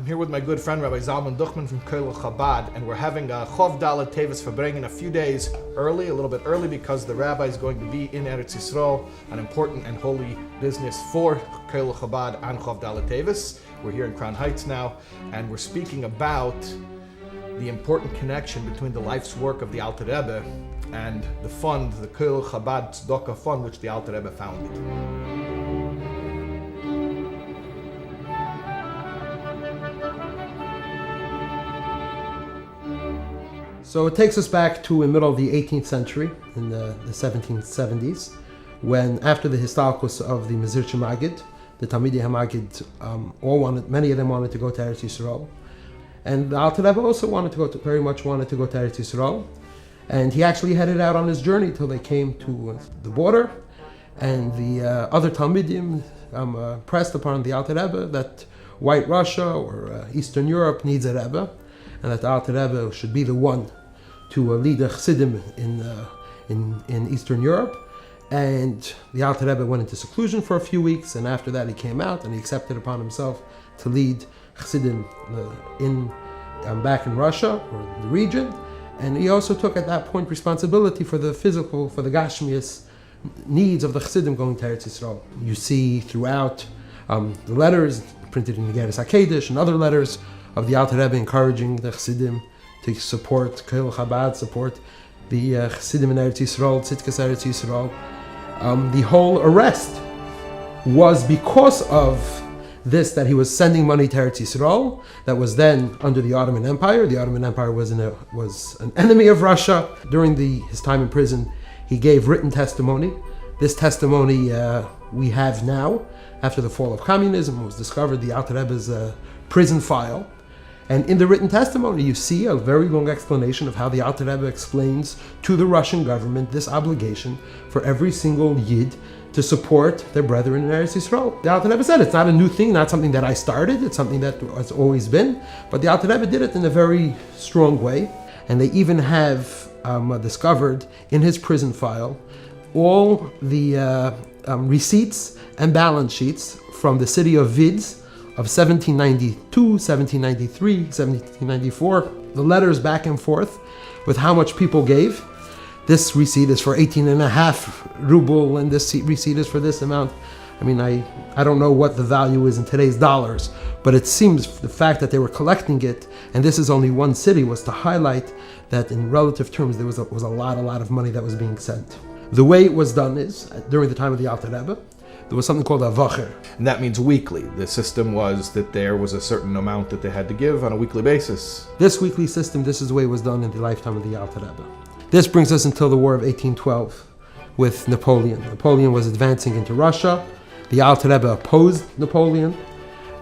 I'm here with my good friend Rabbi Zalman Duchman from Colel Chabad, and we're having a Teves Farbrengen a few days early, a little bit early, because the rabbi is going to be in Eretz Yisrael, an important and holy business for Colel Chabad and Teves. We're here in Crown Heights now, and we're speaking about the important connection between the life's work of the Alter Rebbe and the fund, the Colel Chabad Tzedakah fund, which the Alter Rebbe founded. So it takes us back to the middle of the 18th century, in the 1770s, when after the Histalkus of the Mezirche Magid, the Talmidei HaMagid, many of them wanted to go to Eretz Yisrael. And the Alter Rebbe also very much wanted to go to Eretz Yisrael. And he actually headed out on his journey till they came to the border. And the other Talmidim pressed upon the Alter Rebbe that White Russia or Eastern Europe needs a Rebbe, and that the Alter Rebbe should be the one to lead the Chassidim in Eastern Europe. And the Alter Rebbe went into seclusion for a few weeks, and after that he came out and he accepted upon himself to lead Chassidim back in Russia, or the region. And he also took at that point responsibility for the physical, for the Gashmias needs of the Chassidim going to Eretz Yisrael. You see throughout the letters printed in the Geras HaKedesh and other letters of the Alter Rebbe encouraging the Chassidim to support Colel Chabad, support the Chassidim in Eretz Yisrael, Tzidkas Eretz Yisrael. The whole arrest was because of this, that he was sending money to Eretz Yisrael, that was then under the Ottoman Empire. The Ottoman Empire was an enemy of Russia. During his time in prison, he gave written testimony. This testimony we have now, after the fall of communism, was discovered, the Alter Rebbe's prison file. And in the written testimony, you see a very long explanation of how the Alter Rebbe explains to the Russian government this obligation for every single Yid to support their brethren in Eretz Yisrael. The Alter Rebbe said it's not a new thing, not something that I started, it's something that has always been, but the Alter Rebbe did it in a very strong way. And they even have discovered in his prison file all the receipts and balance sheets from the city of Vids of 1792, 1793, 1794, the letters back and forth with how much people gave. This receipt is for 18.5 ruble, and this receipt is for this amount. I mean, I don't know what the value is in today's dollars, but it seems the fact that they were collecting it, and this is only one city, was to highlight that in relative terms there was a lot of money that was being sent. The way it was done is, during the time of the Alter Rebbe, there was something called a vacher. And that means weekly. The system was that there was a certain amount that they had to give on a weekly basis. This weekly system, this is the way it was done in the lifetime of the Alter Rebbe. This brings us until the War of 1812 with Napoleon. Napoleon was advancing into Russia. The Alter Rebbe opposed Napoleon.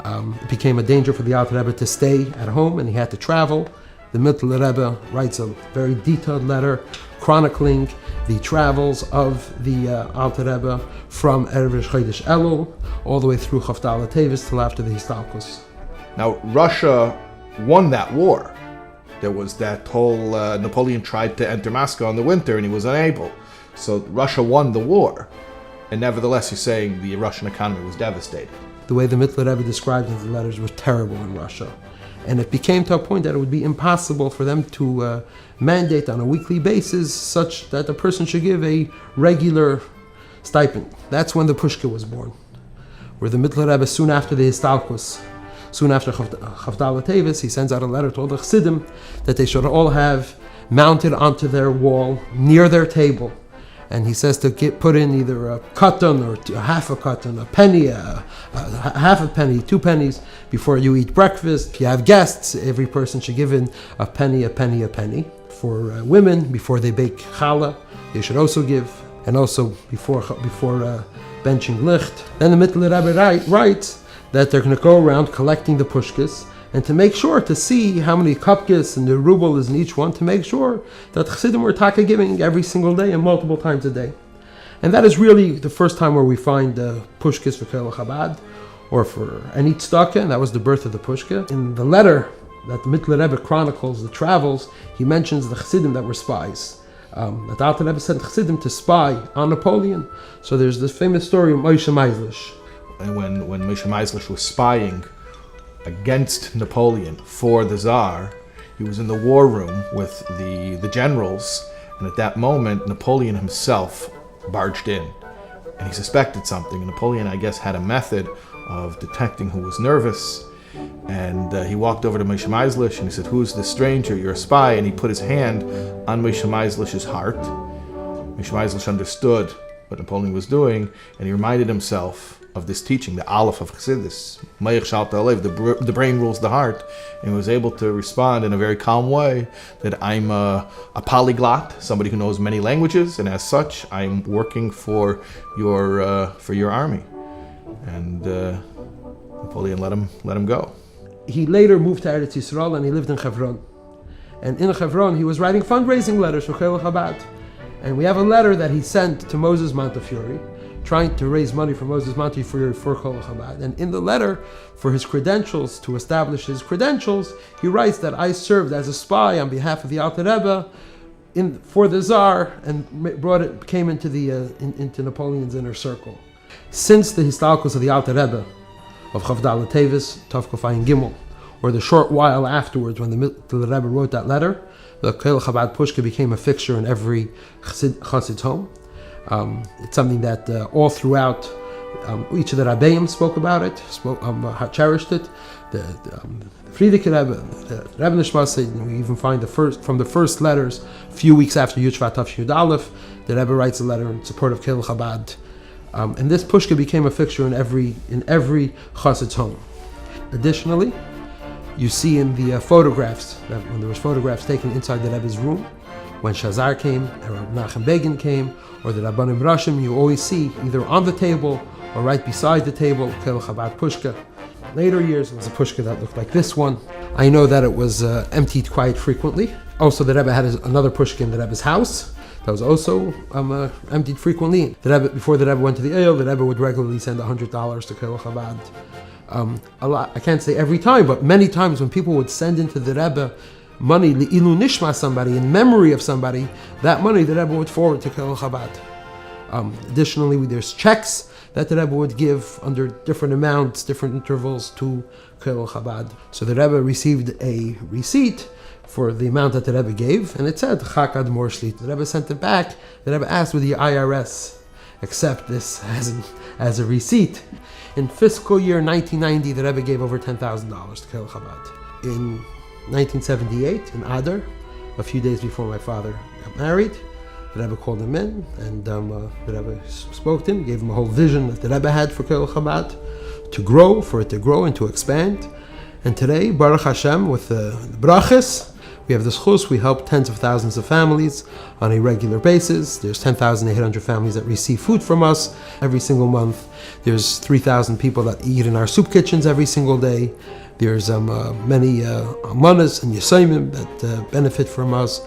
It became a danger for the Alter Rebbe to stay at home, and he had to travel. The Mittler Rebbe writes a very detailed letter chronicling the travels of the Alter Rebbe from Erev Chodesh Elul all the way through Teves till after the Histalkus. Now, Russia won that war. There was that whole Napoleon tried to enter Moscow in the winter and he was unable. So Russia won the war. And nevertheless, you're saying the Russian economy was devastated. The way the Mittler Rebbe described in the letters was terrible in Russia. And it became to a point that it would be impossible for them to mandate on a weekly basis such that a person should give a regular stipend. That's when the Pushka was born, where the Mittler Rebbe, soon after the Histalkus, soon after Chavdal Teves, he sends out a letter to all the Chassidim that they should all have mounted onto their wall near their table. And he says to put in either a katan or a half a katan, a penny, a half a penny, 2 pennies before you eat breakfast. If you have guests, every person should give in a penny, a penny, a penny. For women, before they bake challah, they should also give, and also before benching licht. Then the Mittler Rebbe writes that they're going to go around collecting the pushkas, and to make sure to see how many kapkis and the ruble is in each one, to make sure that Chassidim were taka giving every single day and multiple times a day. And that is really the first time where we find the pushkas for Colel Chabad or for any tzedakah, and that was the birth of the pushka. In the letter that the Mittler Rebbe chronicles the travels, he mentions the Chassidim that were spies. That the Alter Rebbe sent Chassidim to spy on Napoleon. So there's this famous story of Moshe Meislish. And when Moshe Meislish was spying against Napoleon for the Tsar. He was in the war room with the generals, and at that moment, Napoleon himself barged in, and he suspected something. And Napoleon, I guess, had a method of detecting who was nervous, and he walked over to Moshe Meislish, and he said, "Who's this stranger? You're a spy." And he put his hand on Moshe Meislish's heart. Moshe Meislish understood what Napoleon was doing, and he reminded himself of this teaching, the Aleph of Chassidus, Mayach Shalta Alev, the brain rules the heart, and he was able to respond in a very calm way that I'm a polyglot, somebody who knows many languages, and as such, I'm working for your army. And Napoleon let him go. He later moved to Eretz Yisrael and he lived in Hebron. And in Hebron, he was writing fundraising letters for Colel Chabad. And we have a letter that he sent to Moses Montefiore, trying to raise money for Moses Montefiore for Colel Chabad. And in the letter, for his credentials, to establish his credentials, he writes that I served as a spy on behalf of the Alter Rebbe for the Tsar, and came into Napoleon's inner circle. Since the Histalkus of the Alter Rebbe of Chavdal Teves, Taub Gimel, or the short while afterwards when the Rebbe wrote that letter, the Colel Chabad Pushka became a fixture in every Chassid's home. It's something that all throughout each of the Rabbeim spoke about it, cherished it. The Friedrich Rebbe, the Rebbe Nishmas, we even find from the first letters, a few weeks after Yud Shvat Tav Yud Aleph, the Rebbe writes a letter in support of Colel Chabad. And this pushka became a fixture in every chassid's home. Additionally, you see in the photographs, that when there was photographs taken inside the Rebbe's room, when Shazar came, or Nachem Begin came, or the Rabbanim Rashim, you always see either on the table or right beside the table, Colel Chabad pushka. Later years, it was a pushka that looked like this one. I know that it was emptied quite frequently. Also, the Rebbe had another pushka in the Rebbe's house that was also emptied frequently. The Rebbe, before the Rebbe went to the Eil, the Rebbe would regularly send $100 to Colel Chabad. A lot, I can't say every time, but many times when people would send into the Rebbe money, li'ilu nishma, somebody, in memory of somebody, that money the Rebbe would forward to Colel Chabad. Additionally, there's checks that the Rebbe would give under different amounts, different intervals to Colel Chabad. So the Rebbe received a receipt for the amount that the Rebbe gave, and it said Chakad Morshlit. The Rebbe sent it back. The Rebbe asked, "Would the IRS accept this as a receipt?" In fiscal year 1990, the Rebbe gave over $10,000 to Colel Chabad. In 1978, in Adar, a few days before my father got married, the Rebbe called him in, and the Rebbe spoke to him, gave him a whole vision that the Rebbe had for Colel Chabad for it to grow and to expand. And today, Baruch Hashem, with the brachas, we have this chus. We help tens of thousands of families on a regular basis. There's 10,800 families that receive food from us every single month. There's 3,000 people that eat in our soup kitchens every single day. There's many amanas and yesayimim that benefit from us.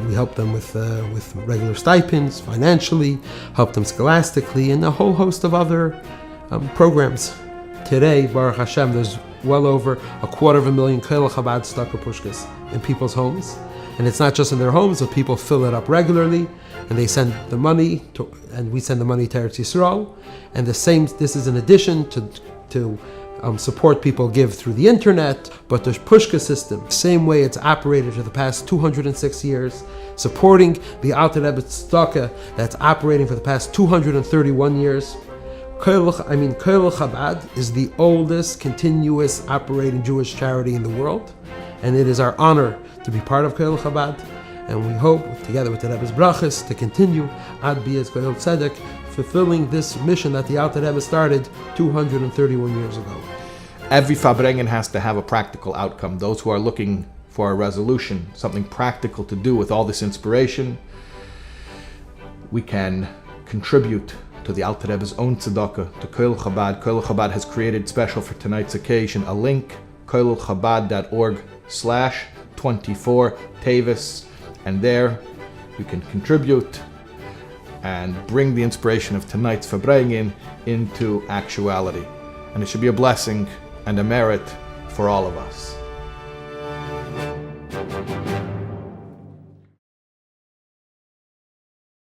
We help them with regular stipends, financially, help them scholastically, and a whole host of other programs. Today, Baruch Hashem, there's well over 250,000 Colel Chabad Staka Pushkas in people's homes. And it's not just in their homes, but people fill it up regularly, and they send the money, and we send the money to Eretz Yisrael. And this is in addition to support people give through the internet, but the Pushka system, same way it's operated for the past 206 years, supporting the Alter Rebbe Tzedakah that's operating for the past 231 years. Colel Chabad is the oldest continuous operating Jewish charity in the world, and it is our honor to be part of Colel Chabad, and we hope, together with the Rebbe's brachas, to continue Ad Bias Goyel Tzedek, fulfilling this mission that the Alter Rebbe started 231 years ago. Every Farbrengen has to have a practical outcome. Those who are looking for a resolution, something practical to do with all this inspiration, we can contribute to the Alter Rebbe's own tzedakah, to Colel Chabad. Colel Chabad has created special for tonight's occasion a link, colelchabad.org/24 Teves, and there you can contribute and bring the inspiration of tonight's Farbrengen into actuality. And it should be a blessing and a merit for all of us.